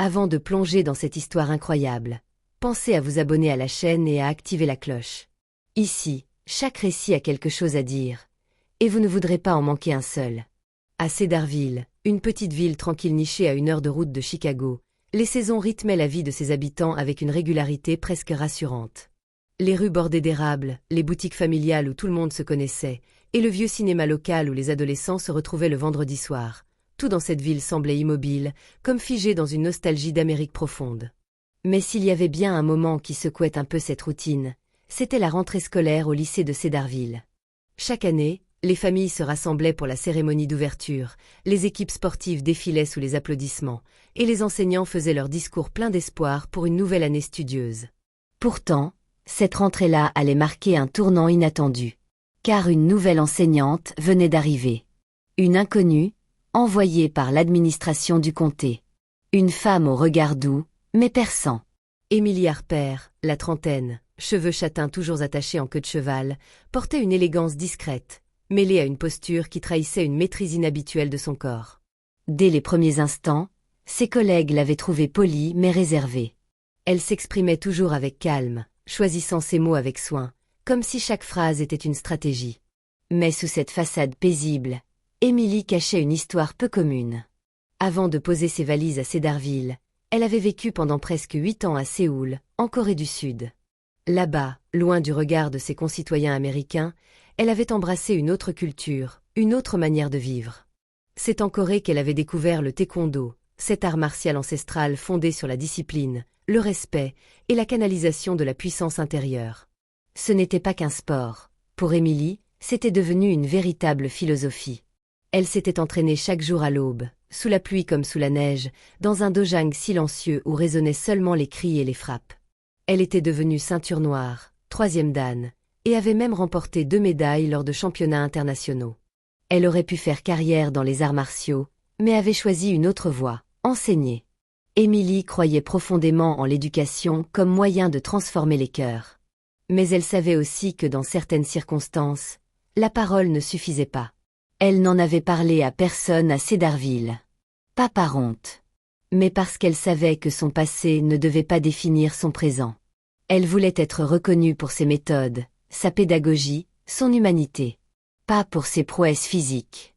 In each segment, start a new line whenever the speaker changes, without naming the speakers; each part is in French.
Avant de plonger dans cette histoire incroyable, pensez à vous abonner à la chaîne et à activer la cloche. Ici, chaque récit a quelque chose à dire, et vous ne voudrez pas en manquer un seul. À Cedarville, une petite ville tranquille nichée à 1 heure de route de Chicago, les saisons rythmaient la vie de ses habitants avec une régularité presque rassurante. Les rues bordées d'érables, les boutiques familiales où tout le monde se connaissait, et le vieux cinéma local où les adolescents se retrouvaient le vendredi soir. Tout dans cette ville semblait immobile, comme figé dans une nostalgie d'Amérique profonde. Mais s'il y avait bien un moment qui secouait un peu cette routine, c'était la rentrée scolaire au lycée de Cedarville. Chaque année, les familles se rassemblaient pour la cérémonie d'ouverture, les équipes sportives défilaient sous les applaudissements, et les enseignants faisaient leurs discours pleins d'espoir pour une nouvelle année studieuse. Pourtant, cette rentrée-là allait marquer un tournant inattendu. Car une nouvelle enseignante venait d'arriver. Une inconnue, envoyée par l'administration du comté. Une femme au regard doux, mais perçant. Émilie Harper, la trentaine, cheveux châtains toujours attachés en queue de cheval, portait une élégance discrète, mêlée à une posture qui trahissait une maîtrise inhabituelle de son corps. Dès les premiers instants, ses collègues l'avaient trouvée polie mais réservée. Elle s'exprimait toujours avec calme, choisissant ses mots avec soin, comme si chaque phrase était une stratégie. Mais sous cette façade paisible, Émilie cachait une histoire peu commune. Avant de poser ses valises à Cedarville, elle avait vécu pendant presque 8 ans à Séoul, en Corée du Sud. Là-bas, loin du regard de ses concitoyens américains, elle avait embrassé une autre culture, une autre manière de vivre. C'est en Corée qu'elle avait découvert le taekwondo, cet art martial ancestral fondé sur la discipline, le respect et la canalisation de la puissance intérieure. Ce n'était pas qu'un sport. Pour Émilie, c'était devenu une véritable philosophie. Elle s'était entraînée chaque jour à l'aube, sous la pluie comme sous la neige, dans un dojang silencieux où résonnaient seulement les cris et les frappes. Elle était devenue ceinture noire, 3e dan, et avait même remporté 2 médailles lors de championnats internationaux. Elle aurait pu faire carrière dans les arts martiaux, mais avait choisi une autre voie, enseigner. Émilie croyait profondément en l'éducation comme moyen de transformer les cœurs. Mais elle savait aussi que dans certaines circonstances, la parole ne suffisait pas. Elle n'en avait parlé à personne à Cedarville. Pas par honte, mais parce qu'elle savait que son passé ne devait pas définir son présent. Elle voulait être reconnue pour ses méthodes, sa pédagogie, son humanité. Pas pour ses prouesses physiques.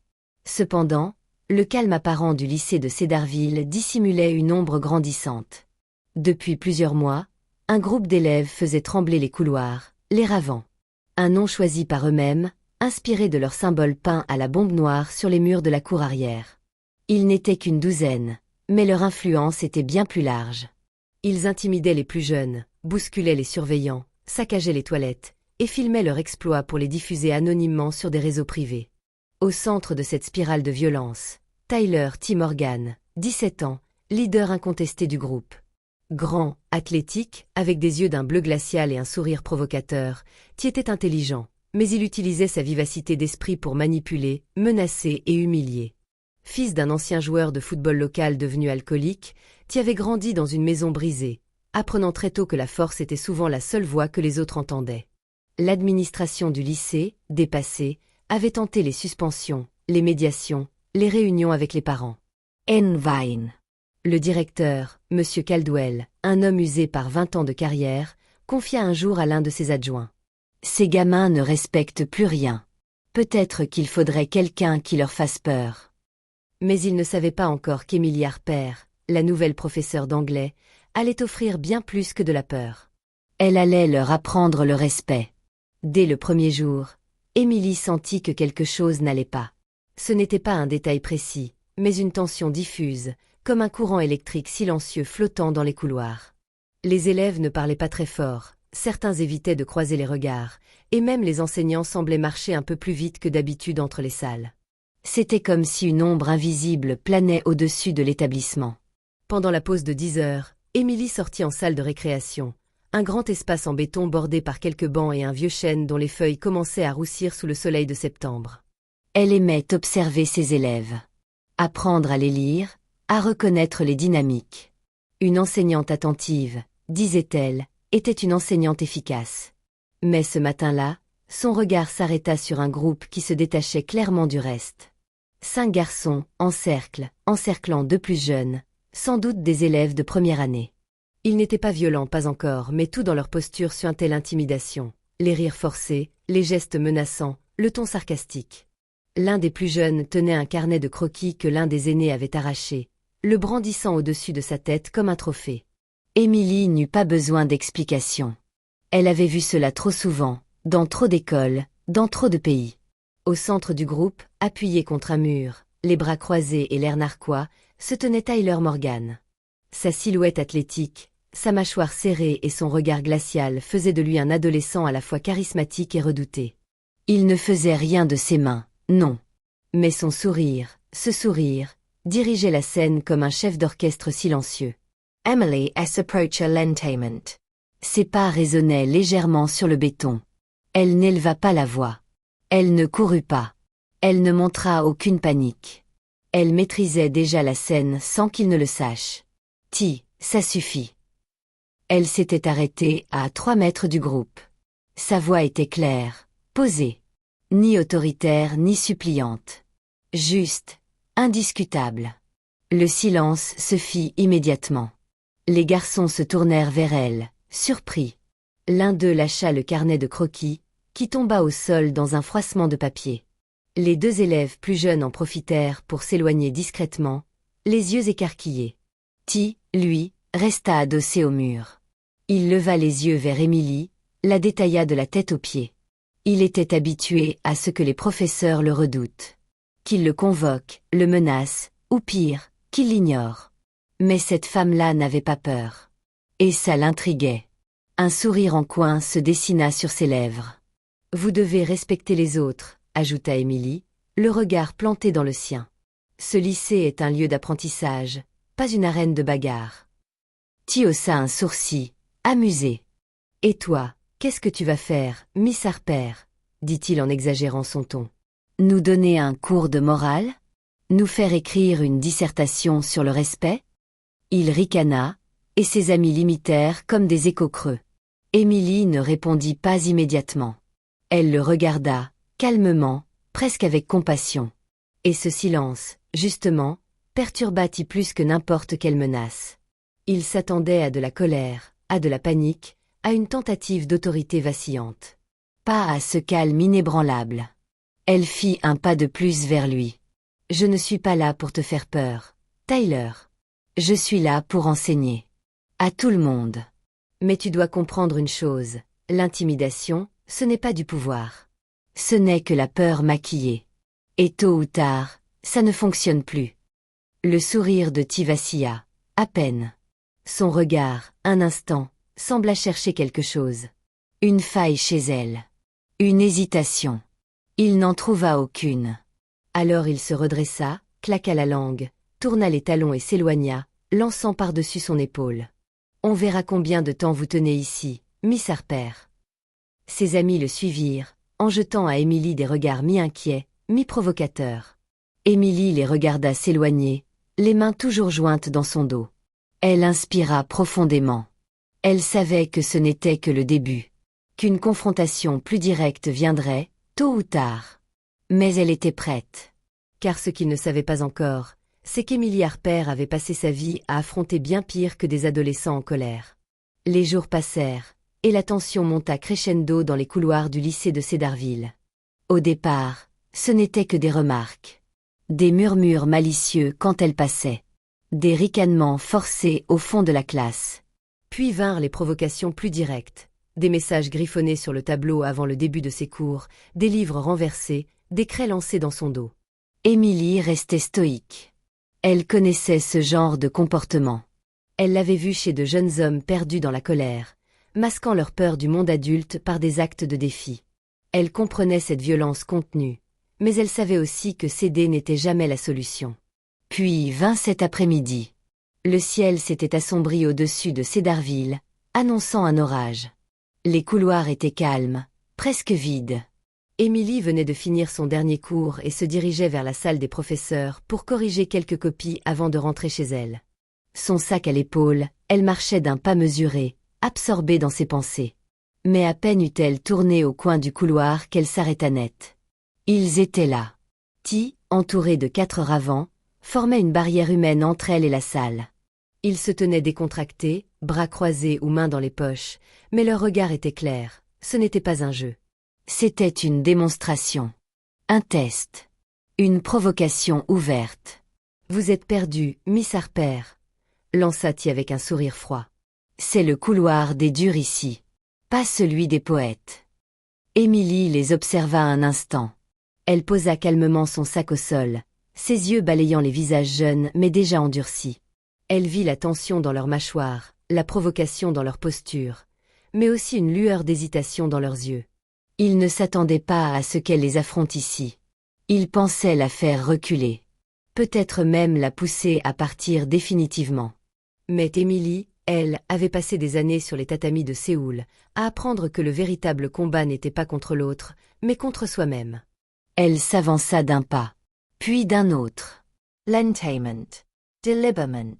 Cependant, le calme apparent du lycée de Cedarville dissimulait une ombre grandissante. Depuis plusieurs mois, un groupe d'élèves faisait trembler les couloirs, les ravants. Un nom choisi par eux-mêmes, inspiré de leur symbole peint à la bombe noire sur les murs de la cour arrière. Ils n'étaient qu'une douzaine, mais leur influence était bien plus large. Ils intimidaient les plus jeunes, bousculaient les surveillants, saccageaient les toilettes, et filmaient leurs exploits pour les diffuser anonymement sur des réseaux privés. Au centre de cette spirale de violence, Tyler T. Morgan, 17 ans, leader incontesté du groupe. Grand, athlétique, avec des yeux d'un bleu glacial et un sourire provocateur, T était intelligent, mais il utilisait sa vivacité d'esprit pour manipuler, menacer et humilier. Fils d'un ancien joueur de football local devenu alcoolique, T avait grandi dans une maison brisée, apprenant très tôt que la force était souvent la seule voix que les autres entendaient. L'administration du lycée, dépassée, avait tenté les suspensions, les médiations, les réunions avec les parents. N. Vine. Le directeur, M. Caldwell, un homme usé par 20 ans de carrière, confia un jour à l'un de ses adjoints. « Ces gamins ne respectent plus rien. Peut-être qu'il faudrait quelqu'un qui leur fasse peur. » Mais il ne savait pas encore qu'Émilie Harper, la nouvelle professeure d'anglais, allait offrir bien plus que de la peur. Elle allait leur apprendre le respect. Dès le premier jour, Émilie sentit que quelque chose n'allait pas. Ce n'était pas un détail précis, mais une tension diffuse, comme un courant électrique silencieux flottant dans les couloirs. Les élèves ne parlaient pas très fort, certains évitaient de croiser les regards, et même les enseignants semblaient marcher un peu plus vite que d'habitude entre les salles. C'était comme si une ombre invisible planait au-dessus de l'établissement. Pendant la pause de 10 heures, Émilie sortit en salle de récréation, un grand espace en béton bordé par quelques bancs et un vieux chêne dont les feuilles commençaient à roussir sous le soleil de septembre. Elle aimait observer ses élèves. Apprendre à les lire, à reconnaître les dynamiques. Une enseignante attentive, disait-elle, était une enseignante efficace. Mais ce matin-là, son regard s'arrêta sur un groupe qui se détachait clairement du reste. 5 garçons, en cercle, encerclant 2 plus jeunes, sans doute des élèves de première année. Ils n'étaient pas violents, pas encore, mais tout dans leur posture suintait l'intimidation. Les rires forcés, les gestes menaçants, le ton sarcastique. L'un des plus jeunes tenait un carnet de croquis que l'un des aînés avait arraché, le brandissant au-dessus de sa tête comme un trophée. Émilie n'eut pas besoin d'explication. Elle avait vu cela trop souvent, dans trop d'écoles, dans trop de pays. Au centre du groupe, appuyé contre un mur, les bras croisés et l'air narquois, se tenait Tyler Morgan. Sa silhouette athlétique, sa mâchoire serrée et son regard glacial faisaient de lui un adolescent à la fois charismatique et redouté. Il ne faisait rien de ses mains, non. Mais son sourire, ce sourire, dirigeait la scène comme un chef d'orchestre silencieux. Emily approcha lentement. Ses pas résonnaient légèrement sur le béton. Elle n'éleva pas la voix. Elle ne courut pas. Elle ne montra aucune panique. Elle maîtrisait déjà la scène sans qu'il ne le sache. Ça suffit. Elle s'était arrêtée à 3 mètres du groupe. Sa voix était claire, posée. Ni autoritaire ni suppliante. Juste, indiscutable. Le silence se fit immédiatement. Les garçons se tournèrent vers elle, surpris. L'un d'eux lâcha le carnet de croquis, qui tomba au sol dans un froissement de papier. Les 2 élèves plus jeunes en profitèrent pour s'éloigner discrètement, les yeux écarquillés. Lui, resta adossé au mur. Il leva les yeux vers Émilie, la détailla de la tête aux pieds. Il était habitué à ce que les professeurs le redoutent. Qu'ils le convoquent, le menacent, ou pire, qu'ils l'ignorent. Mais cette femme-là n'avait pas peur. Et ça l'intriguait. Un sourire en coin se dessina sur ses lèvres. « Vous devez respecter les autres », ajouta Émilie, le regard planté dans le sien. « Ce lycée est un lieu d'apprentissage, pas une arène de bagarre. » Haussa un sourcil, amusé. « Et toi, qu'est-ce que tu vas faire, Miss Harper ?» dit-il en exagérant son ton. « Nous donner un cours de morale? Nous faire écrire une dissertation sur le respect ?» Il ricana, et ses amis l'imitèrent comme des échos creux. Émilie ne répondit pas immédiatement. Elle le regarda, calmement, presque avec compassion. Et ce silence, justement, perturba-t-il plus que n'importe quelle menace. Il s'attendait à de la colère, à de la panique, à une tentative d'autorité vacillante. Pas à ce calme inébranlable. Elle fit un pas de plus vers lui. « Je ne suis pas là pour te faire peur, Tyler. Je suis là pour enseigner. À tout le monde. Mais tu dois comprendre une chose, l'intimidation, ce n'est pas du pouvoir. Ce n'est que la peur maquillée. Et tôt ou tard, ça ne fonctionne plus. » Le sourire de vacilla, à peine. Son regard, un instant, sembla chercher quelque chose. Une faille chez elle. Une hésitation. Il n'en trouva aucune. Alors il se redressa, claqua la langue, tourna les talons et s'éloigna, lançant par-dessus son épaule. « On verra combien de temps vous tenez ici, Miss Harper. » Ses amis le suivirent, en jetant à Émilie des regards mi-inquiets, mi-provocateurs. Émilie les regarda s'éloigner, les mains toujours jointes dans son dos. Elle inspira profondément. Elle savait que ce n'était que le début. Qu'une confrontation plus directe viendrait, tôt ou tard. Mais elle était prête. Car ce qu'il ne savait pas encore, c'est qu'Émilie Harper avait passé sa vie à affronter bien pire que des adolescents en colère. Les jours passèrent, et la tension monta crescendo dans les couloirs du lycée de Cedarville. Au départ, ce n'était que des remarques. Des murmures malicieux quand elle passait. Des ricanements forcés au fond de la classe. Puis vinrent les provocations plus directes. Des messages griffonnés sur le tableau avant le début de ses cours, des livres renversés, des craies lancées dans son dos. Émilie restait stoïque. Elle connaissait ce genre de comportement. Elle l'avait vu chez de jeunes hommes perdus dans la colère, masquant leur peur du monde adulte par des actes de défi. Elle comprenait cette violence contenue, mais elle savait aussi que céder n'était jamais la solution. Puis vint cet après-midi. Le ciel s'était assombri au-dessus de Cedarville, annonçant un orage. Les couloirs étaient calmes, presque vides. Émilie venait de finir son dernier cours et se dirigeait vers la salle des professeurs pour corriger quelques copies avant de rentrer chez elle. Son sac à l'épaule, elle marchait d'un pas mesuré, absorbée dans ses pensées. Mais à peine eut-elle tourné au coin du couloir qu'elle s'arrêta net. Ils étaient là. Entourée de 4 ravants, formait une barrière humaine entre elle et la salle. Ils se tenaient décontractés, bras croisés ou mains dans les poches, mais leur regard était clair, ce n'était pas un jeu. C'était une démonstration. Un test. Une provocation ouverte. Vous êtes perdue, Miss Harper, lança-t-il avec un sourire froid. C'est le couloir des durs ici, pas celui des poètes. Émilie les observa un instant. Elle posa calmement son sac au sol, ses yeux balayant les visages jeunes mais déjà endurcis. Elle vit la tension dans leurs mâchoires, la provocation dans leur posture, mais aussi une lueur d'hésitation dans leurs yeux. Ils ne s'attendaient pas à ce qu'elle les affronte ici. Ils pensaient la faire reculer. Peut-être même la pousser à partir définitivement. Mais Émilie, elle, avait passé des années sur les tatamis de Séoul, à apprendre que le véritable combat n'était pas contre l'autre, mais contre soi-même. Elle s'avança d'un pas, puis d'un autre. L'entainment. Deliberement.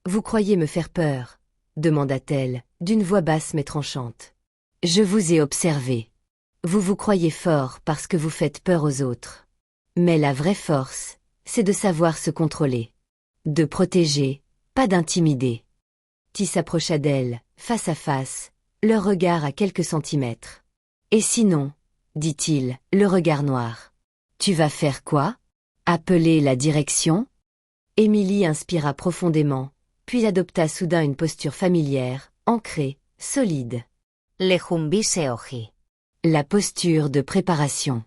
Vous croyez me faire peur? Demanda-t-elle, d'une voix basse mais tranchante. Je vous ai observé. Vous vous croyez fort parce que vous faites peur aux autres. Mais la vraie force, c'est de savoir se contrôler. De protéger, pas d'intimider. Ti s'approcha d'elle, face à face, leur regard à quelques centimètres. Et sinon, dit-il, le regard noir. Tu vas faire quoi? Appeler la direction? Émilie inspira profondément, puis adopta soudain une posture familière, ancrée, solide. Lejumbi seoji. La posture de préparation.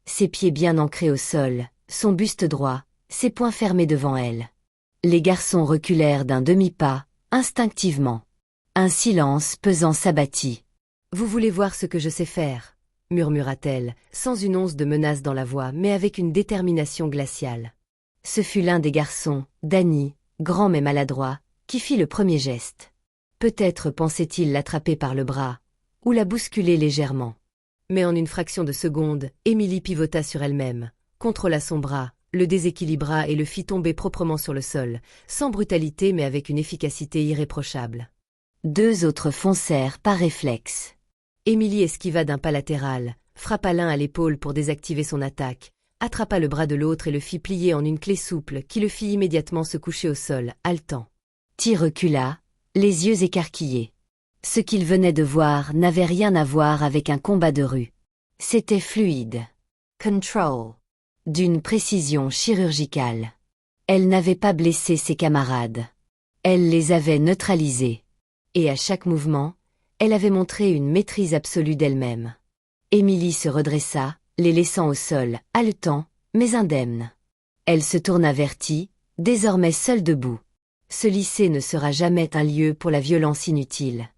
Ses pieds bien ancrés au sol, son buste droit, ses poings fermés devant elle. Les garçons reculèrent d'un demi-pas, instinctivement. Un silence pesant s'abattit. « Vous voulez voir ce que je sais faire ?» murmura-t-elle, sans une once de menace dans la voix, mais avec une détermination glaciale. Ce fut l'un des garçons, Danny, grand mais maladroit, qui fit le premier geste. Peut-être pensait-il l'attraper par le bras, ou la bousculer légèrement. Mais en une fraction de seconde, Émilie pivota sur elle-même, contrôla son bras, le déséquilibra et le fit tomber proprement sur le sol, sans brutalité mais avec une efficacité irréprochable. Deux autres foncèrent par réflexe. Émilie esquiva d'un pas latéral, frappa l'un à l'épaule pour désactiver son attaque, attrapa le bras de l'autre et le fit plier en une clé souple qui le fit immédiatement se coucher au sol, haletant. Ti recula, les yeux écarquillés. Ce qu'il venait de voir n'avait rien à voir avec un combat de rue. C'était fluide. Control. D'une précision chirurgicale. Elle n'avait pas blessé ses camarades. Elle les avait neutralisés. Et à chaque mouvement, elle avait montré une maîtrise absolue d'elle-même. Émilie se redressa, les laissant au sol, haletant, mais indemne. Elle se tourna vers Ti, désormais seule debout. Ce lycée ne sera jamais un lieu pour la violence inutile.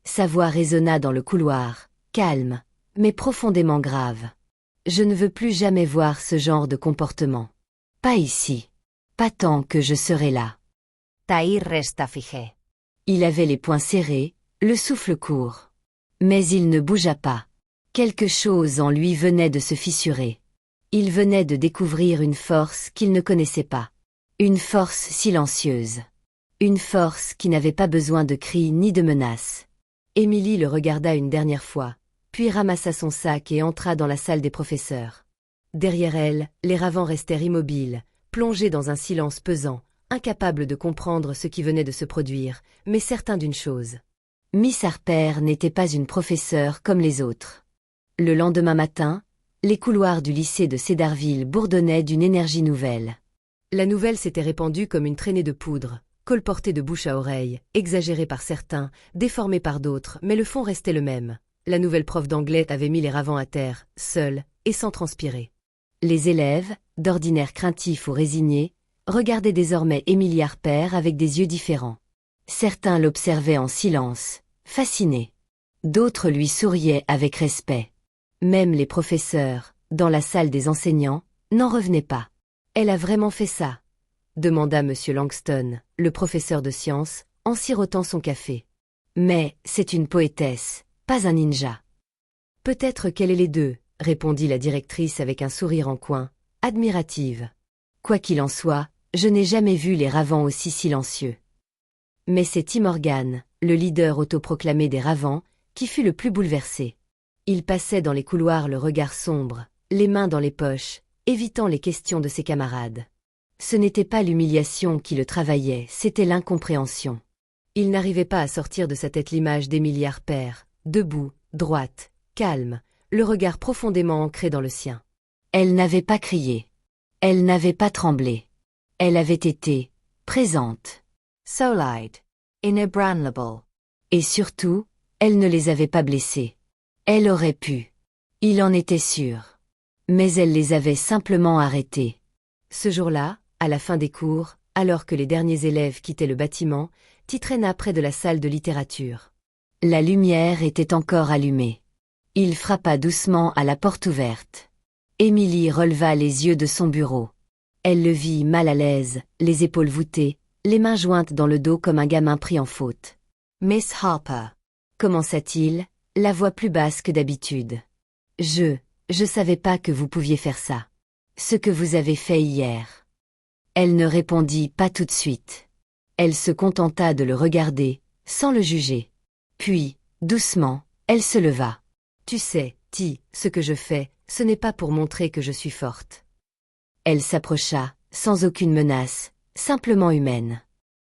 Sa voix résonna dans le couloir, calme, mais profondément grave. Je ne veux plus jamais voir ce genre de comportement. Pas ici. Pas tant que je serai là. Tahir resta figé. Il avait les poings serrés, le souffle court. Mais il ne bougea pas. Quelque chose en lui venait de se fissurer. Il venait de découvrir une force qu'il ne connaissait pas. Une force silencieuse. Une force qui n'avait pas besoin de cris ni de menaces. Émilie le regarda une dernière fois, puis ramassa son sac et entra dans la salle des professeurs. Derrière elle, les ravants restèrent immobiles, plongés dans un silence pesant, incapables de comprendre ce qui venait de se produire, mais certains d'une chose. Miss Harper n'était pas une professeure comme les autres. Le lendemain matin, les couloirs du lycée de Cedarville bourdonnaient d'une énergie nouvelle. La nouvelle s'était répandue comme une traînée de poudre, colportée de bouche à oreille, exagérée par certains, déformée par d'autres, mais le fond restait le même. La nouvelle prof d'anglais avait mis les ravants à terre, seule, et sans transpirer. Les élèves, d'ordinaire craintifs ou résignés, regardaient désormais Émilie Harper avec des yeux différents. Certains l'observaient en silence, fascinés. D'autres lui souriaient avec respect. Même les professeurs, dans la salle des enseignants, n'en revenaient pas. « Elle a vraiment fait ça ?» demanda M. Langston, le professeur de sciences, en sirotant son café. « Mais c'est une poétesse, pas un ninja. »« Peut-être qu'elle est les deux, » répondit la directrice avec un sourire en coin, admirative. « Quoi qu'il en soit, je n'ai jamais vu les ravants aussi silencieux. » Mais c'est Tim Morgan, le leader autoproclamé des ravants, qui fut le plus bouleversé. Il passait dans les couloirs le regard sombre, les mains dans les poches, évitant les questions de ses camarades. Ce n'était pas l'humiliation qui le travaillait, c'était l'incompréhension. Il n'arrivait pas à sortir de sa tête l'image d'Émilie Harper, debout, droite, calme, le regard profondément ancré dans le sien. Elle n'avait pas crié. Elle n'avait pas tremblé. Elle avait été présente. Solide. Inébranlable. Et surtout, elle ne les avait pas blessés. Elle aurait pu. Il en était sûr. Mais elle les avait simplement arrêtés. Ce jour-là, à la fin des cours, alors que les derniers élèves quittaient le bâtiment, Ti traîna près de la salle de littérature. La lumière était encore allumée. Il frappa doucement à la porte ouverte. Émilie releva les yeux de son bureau. Elle le vit mal à l'aise, les épaules voûtées, les mains jointes dans le dos comme un gamin pris en faute. « Miss Harper » commença-t-il, la voix plus basse que d'habitude. « Je savais pas que vous pouviez faire ça. Ce que vous avez fait hier. » Elle ne répondit pas tout de suite. Elle se contenta de le regarder, sans le juger. Puis, doucement, elle se leva. « Tu sais, Ti, ce que je fais, ce n'est pas pour montrer que je suis forte. » Elle s'approcha, sans aucune menace, simplement humaine.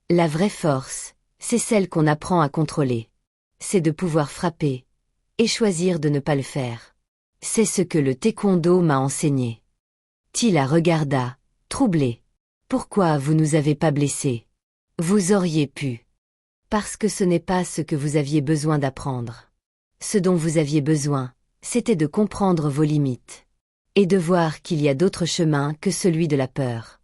La vraie force, c'est celle qu'on apprend à contrôler. C'est de pouvoir frapper, et choisir de ne pas le faire. C'est ce que le taekwondo m'a enseigné. Ti la regarda, troublée. Pourquoi vous nous avez pas blessés? Vous auriez pu. Parce que ce n'est pas ce que vous aviez besoin d'apprendre. Ce dont vous aviez besoin, c'était de comprendre vos limites. Et de voir qu'il y a d'autres chemins que celui de la peur.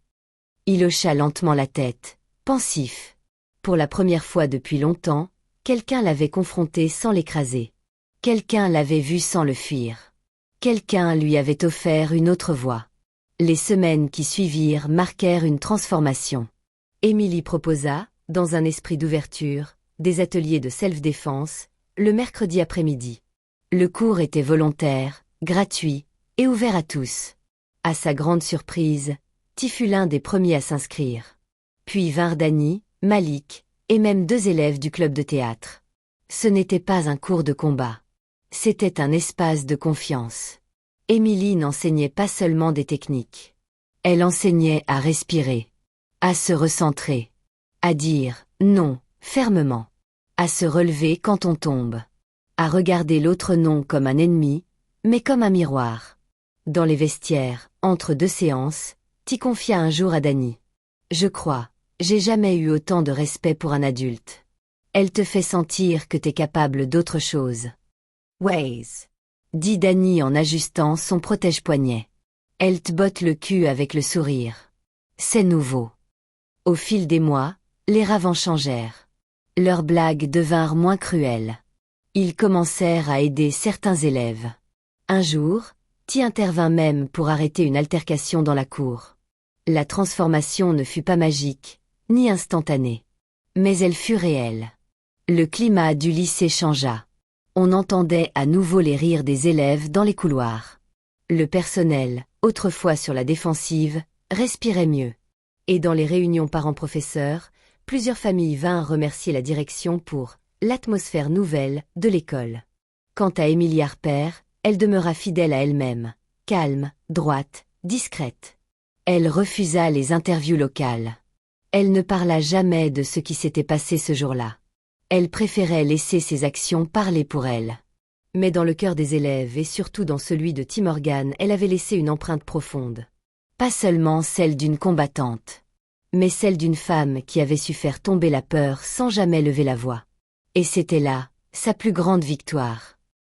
Il hocha lentement la tête, pensif. Pour la première fois depuis longtemps, quelqu'un l'avait confronté sans l'écraser. Quelqu'un l'avait vu sans le fuir. Quelqu'un lui avait offert une autre voie. Les semaines qui suivirent marquèrent une transformation. Émilie proposa, dans un esprit d'ouverture, des ateliers de self-défense, le mercredi après-midi. Le cours était volontaire, gratuit, et ouvert à tous. À sa grande surprise, Ti fut l'un des premiers à s'inscrire. Puis vinrent Dani, Malik, et même 2 élèves du club de théâtre. Ce n'était pas un cours de combat. C'était un espace de confiance. Émilie n'enseignait pas seulement des techniques. Elle enseignait à respirer, à se recentrer, à dire « non » fermement, à se relever quand on tombe, à regarder l'autre non comme un ennemi, mais comme un miroir. Dans les vestiaires, entre 2 séances, Ti confia un jour à Dani. « Je crois, j'ai jamais eu autant de respect pour un adulte. Elle te fait sentir que t'es capable d'autre chose. » « Ways » dit Dani en ajustant son protège-poignet. « Elle te botte le cul avec le sourire. C'est nouveau. » Au fil des mois, les ravents changèrent. Leurs blagues devinrent moins cruelles. Ils commencèrent à aider certains élèves. Un jour, Ti intervint même pour arrêter une altercation dans la cour. La transformation ne fut pas magique, ni instantanée. Mais elle fut réelle. Le climat du lycée changea. On entendait à nouveau les rires des élèves dans les couloirs. Le personnel, autrefois sur la défensive, respirait mieux. Et dans les réunions parents-professeurs, plusieurs familles vinrent remercier la direction pour l'atmosphère nouvelle de l'école. Quant à Émilie Harper, elle demeura fidèle à elle-même, calme, droite, discrète. Elle refusa les interviews locales. Elle ne parla jamais de ce qui s'était passé ce jour-là. Elle préférait laisser ses actions parler pour elle. Mais dans le cœur des élèves et surtout dans celui de Ti Morgan, elle avait laissé une empreinte profonde. Pas seulement celle d'une combattante, mais celle d'une femme qui avait su faire tomber la peur sans jamais lever la voix. Et c'était là, sa plus grande victoire.